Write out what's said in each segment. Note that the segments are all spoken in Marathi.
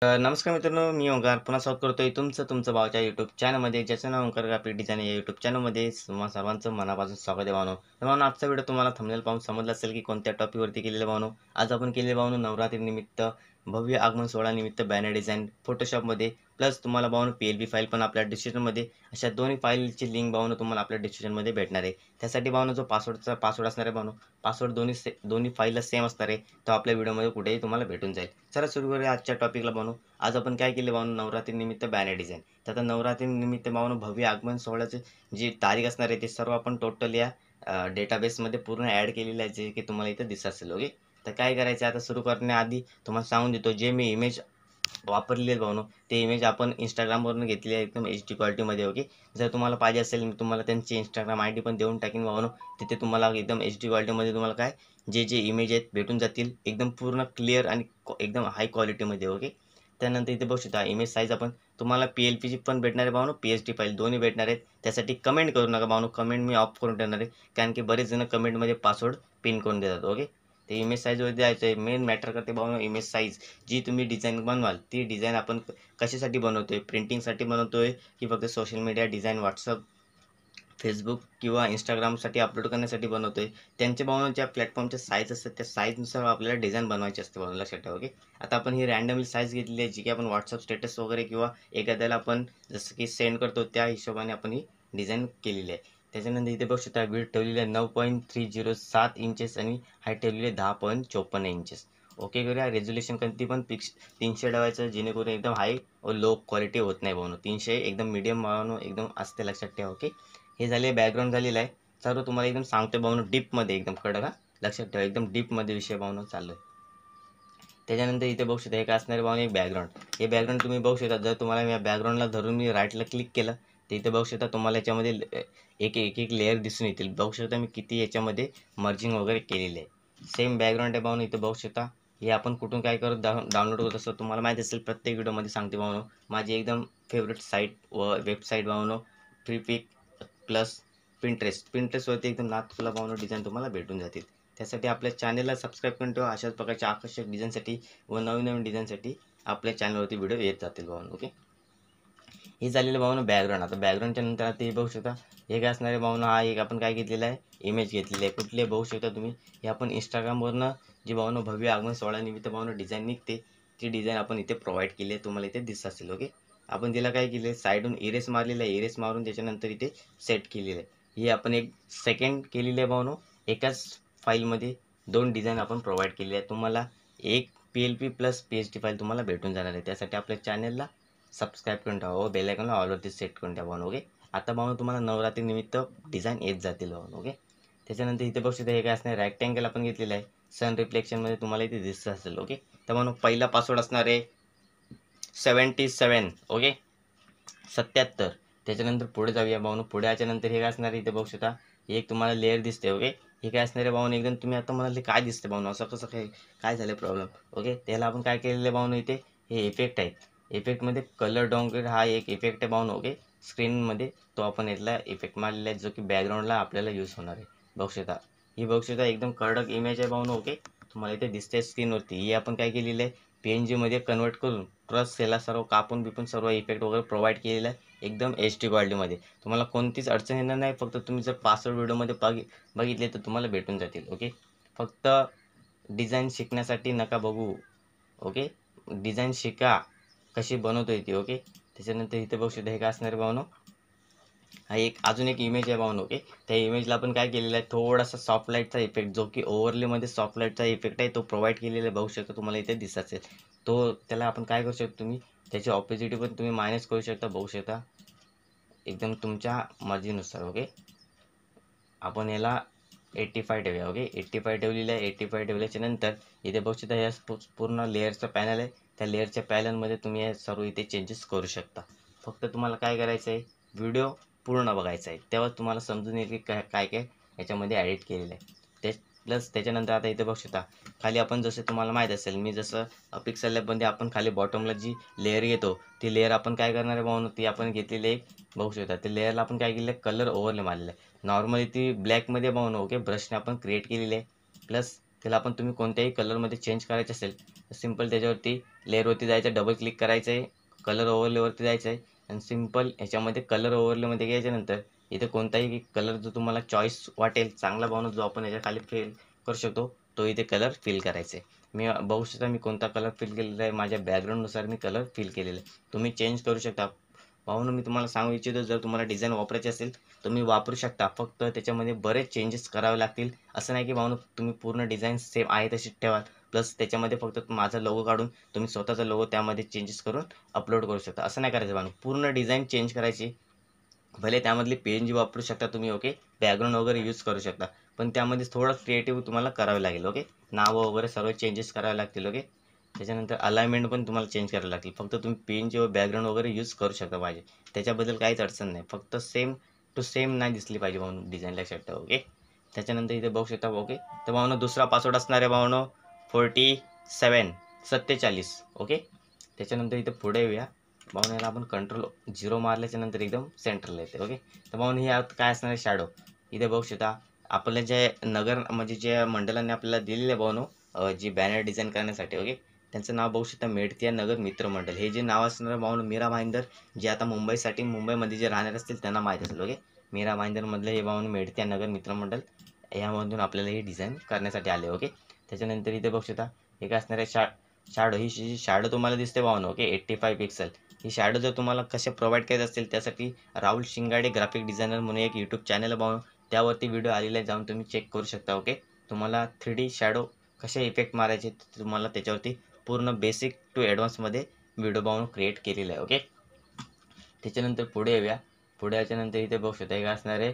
नमस्कार मित्रांनो, मी ओंकार पुन्हा स्वागत करतोय तुमचं भावाच्या यूट्यूब चॅनलमध्ये, ज्याचं नाव ओंकार ग्राफिक डिझाईन या यूट्यूब चॅनलमध्ये तुम्हा सर्वांचं मनापासून स्वागत आहे भावनो. तर भावनो, आजचा व्हिडिओ तुम्हाला थंबनेल पाहून समजलं असेल की कोणत्या टॉपिकवरती केलेलं भावनो. आज आपण केलेले भावनो नवरात्रीनिमित्त भव्य आगमन सोहळ्यानिमित्त बॅनर डिझाईन फोटोशॉपमध्ये, प्लस तुम्हाला भावनो PLB फाईल पण आपल्या डिस्क्रिप्शनमध्ये, अशा दोन्ही फाईलची लिंक भावनो तुम्हाला आपल्या डिस्क्रिप्शनमध्ये भेटणार आहे. त्यासाठी भावनो जो पासवर्ड असणार आहे भावनो, पासवर्ड दोन्ही फाईलला सेम असणार आहे, तो आपल्या व्हिडिओमध्ये कुठेही तुम्हाला भेटून जाईल. चला सुरू करूया आजच्या टॉपिकला भावनो. आज आपण काय केले भावनो, नवरात्रीनिमित्त बॅनर डिझाईन. तर आता नवरात्रीनिमित्त भावनो भव्य आगमन सोहळ्याची जी तारीख असणार आहे ते सर्व आपण टोटल या डेटाबेसमध्ये पूर्ण ॲड केलेलं आहे, जे की तुम्हाला इथं दिसत असेल. ओके, तर काय करायचं आता सुरू करण्याआधी तुम्हाला सांगून देतो, जे मी इमेज वापरलेले भावनो ते इमेज आपण इंस्टाग्रामवरून घेतली आहे, एकदम HD क्वालिटीमध्ये. ओके, जर तुम्हाला पाहिजे असेल मी तुम्हाला त्यांची इंस्टाग्राम ID पण देऊन टाकीन भावनो. तिथे तुम्हाला एकदम HD क्वालिटीमध्ये तुम्हाला काय जे इमेज आहेत भेटून जातील, एकदम पूर्ण क्लिअर आणि एकदम हाय क्वालिटीमध्ये. ओके, त्यानंतर इथे बघू शकता इमेज साईज आपण तुम्हाला PLPची पण भेटणार आहे भावनो, PSD फाईल दोन्ही भेटणार आहेत. त्यासाठी कमेंट करू नका भावनो, कमेंट मी ऑफ करून ठेवणार आहे, कारण की बरेच जण कमेंटमध्ये पासवर्ड पिन करून देतात. ओके, ते इमेज साईजवर द्यायचं आहे. मेन मॅटर करते भावनो इमेज साईज. जी तुम्ही डिझाईन बनवाल ती डिझाईन आपण कशासाठी बनवतोय, प्रिंटिंगसाठी बनवतोय की फक्त social media design WhatsApp, Facebook किंवा इंस्टाग्रामसाठी अपलोड करण्यासाठी बनवतोय. त्यांच्या भावना ज्या प्लॅटफॉर्मच्या साईज असतात त्या साईजनुसार आपल्याला डिझाईन बनवायची असते भावना, लक्षात ठेवा. ओके, आता आपण ही रँडमली साईज घेतलेली आहे, जी की आपण व्हॉट्सअप स्टेटस वगैरे किंवा एखाद्याला आपण जसं की सेंड करतो त्या हिशोबाने आपण ही डिझाईन केलेली आहे. त्याच्यानंतर इथे बघू शकता विड्थ ठेवलेली आहे 9.307 इंचेस आणि हाईट ठेवलेली आहे 10.54 इंचेस. ओके करूया. रेझोल्युशन कधी पण 300 ठेवायचं, जेणेकरून एकदम हाय व लो क्वालिटी होत नाही भावनो. 300 एकदम मीडियम भावनो एकदम असते, लक्षात ठेवा. ओके, हे झाले बॅकग्राऊंड झालेलं आहे. सर्व तुम्हाला एकदम सांगतो भावनो डीपमध्ये, एकदम कडक हा, लक्षात ठेवा, एकदम डीपमध्ये विषय भावनो चालू आहे. त्याच्यानंतर इथे बघू शकता एक असणारे भावनो एक बॅकग्राऊंड. हे बॅकग्राऊंड तुम्ही बघू शकता, जर तुम्हाला या बॅकग्राऊंडला धरून मी राईटला क्लिक केलं तर इथे बघू शकता तुम्हाला याच्यामध्ये एक लेअर दिसून येतील. बघू शकता मी किती याच्यामध्ये मर्जिंग वगैरे केलेली आहे. सेम बॅकग्राऊंड आहे भावनो, इथे बघू शकता. हे आपण कुठून काय करत डाउनलोड करत असतो तुम्हाला माहीत असेल, प्रत्येक व्हिडिओमध्ये सांगते भावनो. माझी एकदम फेवरेट साईट व वेबसाईट भावनो फ्रीपिक प्लस पिंटरेस्टवरती एकदम नाथफुला भावनो डिझाईन तुम्हाला भेटून जातील. त्यासाठी आपल्या चॅनलला सबस्क्राईब करून ठेवा. अशाच प्रकारच्या आकर्षक डिझाईनसाठी व नवीन डिझाईनसाठी आपल्या चॅनलवरती व्हिडिओ येत जातील भावनो. ओके, हे झालेलं भावनो बॅकग्राऊंड. आता बॅकग्राऊंडच्या नंतर आता हे बघू शकता हे काय असणारे भावनो, हा एक आपण काय घेतलेला आहे इमेज घेतलेली आहे. कुठले बघू शकता तुम्ही, हे आपण इंस्टाग्रामवरनं जी भावनो भव्य आगमन सोहळ्यानिमित्त भावनो डिझाईन निघते, ती डिझाईन आपण इथे प्रोव्हाइड केली आहे, तुम्हाला इथे दिसत असेल. ओके, आपण तिला काय केलं आहे साईडून इरेस मारलेलं आहे, इरेस मारून त्याच्यानंतर इथे सेट केलेलं आहे. ही आपण एक सेकंड केलेली आहे भावनो. एकाच फाईलमध्ये 2 डिझाईन आपण प्रोव्हाइड केलेली आहे. तुम्हाला एक PLP प्लस PSD फाईल तुम्हाला भेटून जाणार आहे. त्यासाठी आपल्या चॅनलला सबस्क्राईब करून ठेवा व बेल आयकॉनला ऑलवरती सेट करून ठेवा भावनो. ओके, आता भावनो तुम्हाला नवरात्रीनिमित्त डिझाईन येत जातील भावनो. ओके, त्याच्यानंतर इथे बघू शकता हे काय असणार रेक्टँगल आपण घेतलेलं आहे, सन रिफ्लेक्शनमध्ये तुम्हाला इथे दिसत असेल. ओके, तर भावनो पहिला पासवर्ड असणार आहे 77. ओके, 77. त्याच्यानंतर पुढे जाऊया भावनो. पुढे याच्यानंतर हे काय असणार आहे इथे बघू शकता, एक तुम्हाला लेअर दिसते. ओके, हे काय असणार आहे भावनो, एकदम तुम्ही आता म्हणाले काय दिसते भावनो, असं कसं काय झालं प्रॉब्लेम. ओके, त्याला आपण काय केलेलं आहे भावनो, इथे हे इफेक्ट आहेत. इफेक्टमध्ये कलर डाउनग्रेड हा एक इफेक्ट आहे भावनो. ओके, स्क्रीनमध्ये तो आपण यातला इफेक्ट मारलेला आहे, जो की बॅकग्राऊंडला आपल्याला यूज होणार आहे. बघू शकता ही बघू शकता एकदम कडक इमेज आहे भावनो. ओके, तुम्हाला इथे दिसते स्क्रीनवरती. ही आपण काय केलेलं आहे PNGमध्ये कन्वर्ट करून ट्रस्ट याला सर्व कापून बिपून सर्व इफेक्ट वगैरे प्रोव्हाइड केलेला आहे, एकदम HD क्वालिटीमध्ये. तुम्हाला कोणतीच अडचण येणार नाही. फक्त तुम्ही जर पासवर्ड व्हिडिओमध्ये बघितले तर तुम्हाला भेटून जातील. ओके, फक्त डिझाईन शिकण्यासाठी नका बघू. ओके, डिझाईन शिका कशी बनवतोय ती. ओके, त्याच्यानंतर इथे बघू शकता हे काय असणार आहे भावनो, हा एक अजून एक इमेज आहे भावनो. ओके, त्या इमेजला आपण काय केलेलं आहे थोडासा सॉफ्ट लाईटचा इफेक्ट, जो की ओव्हरलेमध्ये सॉफ्ट लाईटचा इफेक्ट आहे, तो प्रोव्हाइड केलेला आहे. बघू शकता तुम्हाला इथे दिसत असेल. तो त्याला आपण काय करू शकतो, तुम्ही त्याची ऑपोजिट पण तुम्ही मायनस करू शकता. बघू शकता एकदम तुमच्या मर्जीनुसार. ओके, आपण याला 85 ठेवूया. ओके, 85 ठेवलेलं आहे. 85 ठेवल्याच्या नंतर इथे बघू शकता या पूर्ण लेअरचा पॅनल आहे, त्या लेअरच्या पॅनलमध्ये तुम्ही हे सर्व इथे चेंजेस करू शकता. फक्त तुम्हाला काय करायचं आहे, व्हिडिओ पूर्ण बघायचा आहे, तेव्हाच तुम्हाला समजून येईल की काय काय याच्यामध्ये ॲडिट केलेलं आहे. प्लस त्याच्यानंतर आता इथे बघू शकता खाली आपण जसं तुम्हाला माहीत असेल, मी जसं पिक्सल लॅबमध्ये आपण खाली बॉटमला जी लेअर घेतो ती लेअर आपण काय करणार आहे भावनो, ती आपण घेतलेली एक बघू शकता. ते लेअरला आपण काय केलेलं आहे कलर ओव्हरले मारलेलं आहे. नॉर्मली ती ब्लॅकमध्ये भावनो. ओके, ब्रशने आपण क्रिएट केलेली आहे. प्लस त्याला आपण तुम्ही कोणत्याही कलरमध्ये चेंज करायचं असेल तर सिंपल त्याच्यावरती लेअरवरती जायचं, डबल क्लिक करायचं आहे, कलर ओव्हरलेवरती जायचं आहे आणि सिंपल ह्याच्यामध्ये कलर ओव्हरलेमध्ये घ्यायच्यानंतर इथे कोणताही कलर जो तुम्हाला चॉईस वाटेल चांगला भावना जो आपण याच्या खाली फिल करू शकतो तो इथे कलर फिल करायचा आहे. मी बघू शकता मी कोणता कलर फिल केलेला आहे, माझ्या बॅकग्राऊंडनुसार मी कलर फिल केलेला आहे. तुम्ही चेंज करू शकता. भावना मी तुम्हाला सांगू इच्छितो, जर तुम्हाला डिझाईन वापरायची असेल तुम्ही वापरू शकता, फक्त त्याच्यामध्ये बरेच चेंजेस करावे लागतील. असं नाही की भावना तुम्ही पूर्ण डिझाईन सेम आहे तशीच ठेवाल, प्लस त्याच्यामध्ये फक्त माझा लोगो काढून तुम्ही स्वतःचा लोगो त्यामध्ये चेंजेस करून अपलोड करू शकता. असं नाही करायचं भावना, पूर्ण डिझाईन चेंज करायची. भले त्यामधली PNG वापरू शकता तुम्ही, ओके, बॅकग्राऊंड वगैरे यूज करू शकता, पण त्यामध्ये थोडं क्रिएटिव्ह तुम्हाला करावे लागेल. ओके, नावं वगैरे सर्व चेंजेस करावे लागतील. ओके, त्याच्यानंतर अलाइनमेंट पण तुम्हाला चेंज करावी लागतील. फक्त तुम्ही PNG व बॅकग्राऊंड वगैरे यूज करू शकता पाहिजे, त्याच्याबद्दल काहीच अडचण नाही. फक्त सेम टू सेम नाही दिसली पाहिजे भावना डिझाईन, लक्षात ठेवा. ओके, त्याच्यानंतर इथे बघू शकता. ओके, तर भावना दुसरा पासवर्ड असणार आहे भावना 47. ओके, त्याच्यानंतर इथे पुढे येऊया भावनेला, आपण कंट्रोल 0 मारल्याच्या नंतर एकदम सेंटरला येते. ओके, तर भावने हे काय असणार आहे, शॅडो. इथे बघू शकता आपल्या जे नगर म्हणजे जे मंडळांनी आपल्याला दिलेले भावनो जी बॅनर डिझाईन करण्यासाठी. ओके, त्यांचं नाव बघू शकता, मेडतिया नगर मित्र मंडळ. हे जे नाव असणार भावनो मीरा भाईंदर, जे आता मुंबईमध्ये जे राहणार असतील त्यांना माहीत असेल. ओके, मीरा भाईंदरमधलं हे भावनो मेडतिया नगर मित्र मंडळ, यामधून आपल्याला हे डिझाईन करण्यासाठी आले. ओके, त्याच्यानंतर इथे बघू शकता हे काय असणार आहे, शॅडो. ही शॅडो तुम्हाला दिसते भावनो. Okay, 85 pixel. ही शॅडो जर तुम्हाला कसे प्रोव्हाइड करायचे असतील त्यासाठी राहुल शिंगाडे ग्राफिक डिझायनर म्हणून एक यूट्यूब चॅनल आहे, त्यावरती व्हिडिओ आलेला आहे, जाऊन तुम्ही चेक करू शकता. ओके, तुम्हाला 3D शॅडो कसे इफेक्ट मारायचे तुम्हाला त्याच्यावरती पूर्ण बेसिक टू ॲडव्हान्समध्ये व्हिडिओ क्रिएट केलेला आहे. ओके, त्याच्यानंतर पुढे येऊया. पुढे याच्यानंतर इथे बघू शकता हे काय असणार आहे,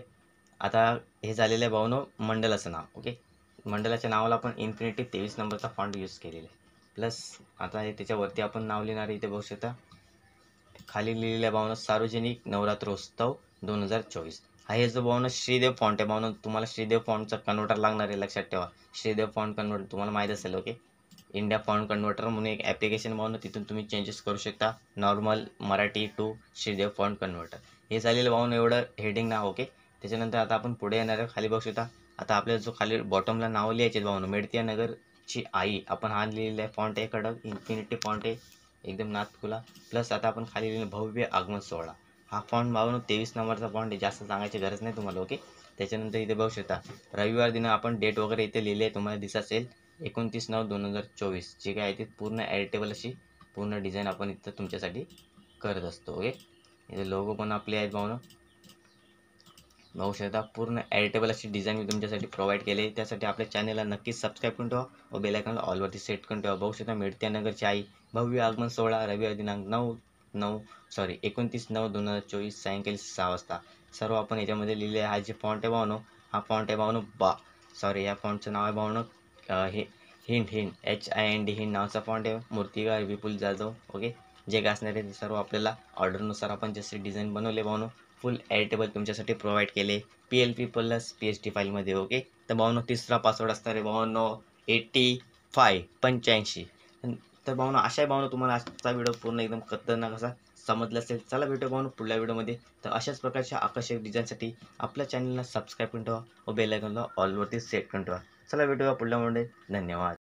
आता हे झालेलं आहे भावनो मंडळाचं नाव. ओके, मंडळाच्या नावाला आपण इन्फिनिटी 23 नंबरचा फॉन्ट यूज केलेला आहे. प्लस आता हे त्याच्यावरती आपण नाव लिहिणार आहे. इथे बघू शकता खाली लिहिलेल्या भावना सार्वजनिक नवरात्रोत्सव 2024. हा हे जो भावना श्रीदेव फॉन्ट आहे भावना, तुम्हाला श्रीदेव फॉन्टचा कन्वर्टर लागणार आहे, लक्षात ठेवा. श्रीदेव फॉन्ट कन्वर्टर तुम्हाला माहीत असेल. ओके, इंडिया फॉन्ट कन्वर्टर म्हणून एक ॲप्लिकेशन भावना, तिथून तुम्ही चेंजेस करू शकता, normal Marathi to Shreedev font converter. हे झालेलं भावना एवढं हेडिंग नाव. ओके, त्याच्यानंतर आता आपण पुढे येणार आहे. खाली बघू शकता आता आपल्याला जो खाली बॉटमला नाव लिहायचे भावना, मेडतिया नगरची आई, आपण हा लिहिलेला आहे फॉन्ट आहे, कडक इन्फिनिटी फॉन्ट आहे, एकदम नाथकुला. प्लस आता आपण खाली लिहिलं भव्य आगमन सोहळा. हा फॉन्ट भावनो 23 नंबरचा फॉन्ट आहे, जास्त सांगायची गरज नाही तुम्हाला. ओके, त्याच्यानंतर इथे बघू शकता रविवार दिन आपण डेट वगैरे इथे लिहिले आहे, तुम्हाला दिसत असेल 29/9/2024. जे काय आहे ते पूर्ण एडिटेबल अशी पूर्ण डिझाईन आपण इथं तुमच्यासाठी करत असतो. ओके, इथे लोगो पण आपले आहेत भावनो, बघू शकता पूर्ण एडिटेबल अशी डिझाईन मी तुमच्यासाठी प्रोव्हाइड केली. त्यासाठी आपल्या चॅनलला नक्कीच सबस्क्राईब करून ठेवा व बेल आयकॉनला ऑलवरती सेट करून ठेवा. बघू शकता मेडतिया नगरची आई, भव्य आगमन सोहळा, रविवार दिनांक 29/9/2024 सायंकाळी 6 वाजता. सर्व आपण याच्यामध्ये लिहिले आहे. हा जे फॉन्ट आहे भावनो, हा फॉन्ट आहे भावनो या फॉन्टचं नाव आहे भावनो हे हिंट HIND हिंड नावाचा फॉन्ट आहे. मूर्तिकार विपुल जाधव. ओके, जे काय असणार आहे ते सर्व आपल्याला ऑर्डरनुसार आपण जसे डिझाईन बनवले भावनो फुल एडिटेबल तुमच्यासाठी प्रोव्हाइड केले PLP प्लस PSD फाईलमध्ये. ओके, तर भावनो तिसरा पासवर्ड असणार आहे भावनो 85. तर भावनो अशा भावनो तुम्हाला आजचा व्हिडिओ पूर्ण एकदम खतरनाक असा समजला असेल. चला भेटू भावनो पुढल्या व्हिडिओमध्ये. तर अशाच प्रकारच्या आकर्षक डिझाईनसाठी आपल्या चॅनलला सबस्क्राईब करून ठेवा व बेल आयकॉनला ऑलवरती सेट करून ठेवा. चला भेटूया पुढल्या व्हिडिओमध्ये. धन्यवाद.